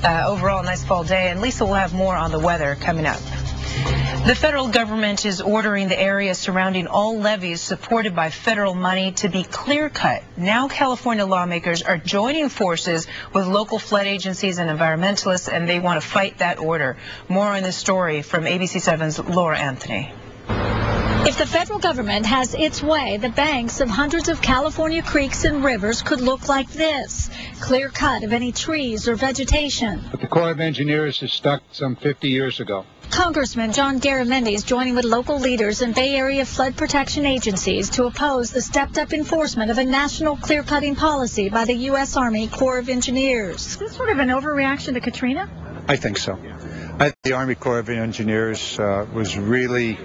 overall a nice fall day, and Lisa will have more on the weather coming up. The federal government is ordering the area surrounding all levees supported by federal money to be clear-cut. Now California lawmakers are joining forces with local flood agencies and environmentalists, and they want to fight that order. More on this story from ABC7's Laura Anthony. If the federal government has its way, the banks of hundreds of California creeks and rivers could look like this. Clear cut of any trees or vegetation. But the Corps of Engineers is stuck some 50 years ago. Congressman John Garamendi is joining with local leaders and Bay Area flood protection agencies to oppose the stepped-up enforcement of a national clear-cutting policy by the U.S. Army Corps of Engineers. Is this sort of an overreaction to Katrina? I think so. I think the Army Corps of Engineers was really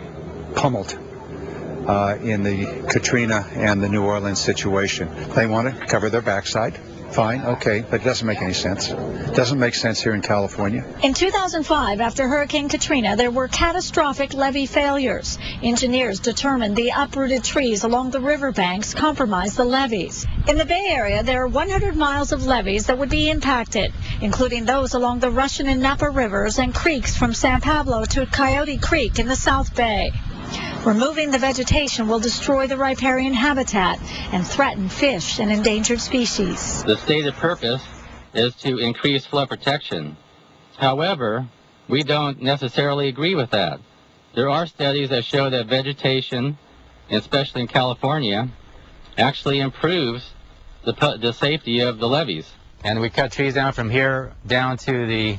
pummeled in the Katrina and the New Orleans situation. They want to cover their backside. Fine, okay, but it doesn't make any sense. It doesn't make sense here in California. In 2005, after Hurricane Katrina, there were catastrophic levee failures. Engineers determined the uprooted trees along the riverbanks compromised the levees. In the Bay Area, there are 100 miles of levees that would be impacted, including those along the Russian and Napa rivers and creeks from San Pablo to Coyote Creek in the South Bay. Removing the vegetation will destroy the riparian habitat and threaten fish and endangered species. The stated purpose is to increase flood protection. However, we don't necessarily agree with that. There are studies that show that vegetation, especially in California, actually improves the safety of the levees. And we cut trees down from here down to the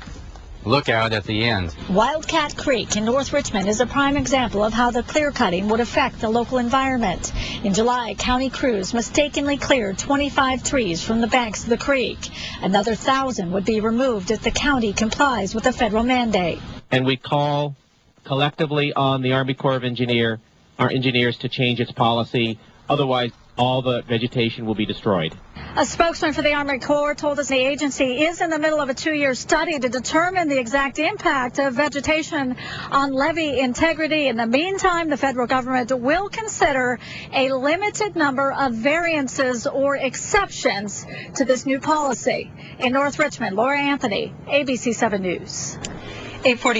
lookout at the end. Wildcat Creek in North Richmond is a prime example of how the clear cutting would affect the local environment. In July, county crews mistakenly cleared 25 trees from the banks of the creek. Another 1,000 would be removed if the county complies with the federal mandate. And we call collectively on the Army Corps of Engineers to change its policy. Otherwise, all the vegetation will be destroyed. A spokesman for the Army Corps told us the agency is in the middle of a 2-year study to determine the exact impact of vegetation on levee integrity. In the meantime, the federal government will consider a limited number of variances or exceptions to this new policy. In North Richmond, Laura Anthony, ABC7 News. 8:40.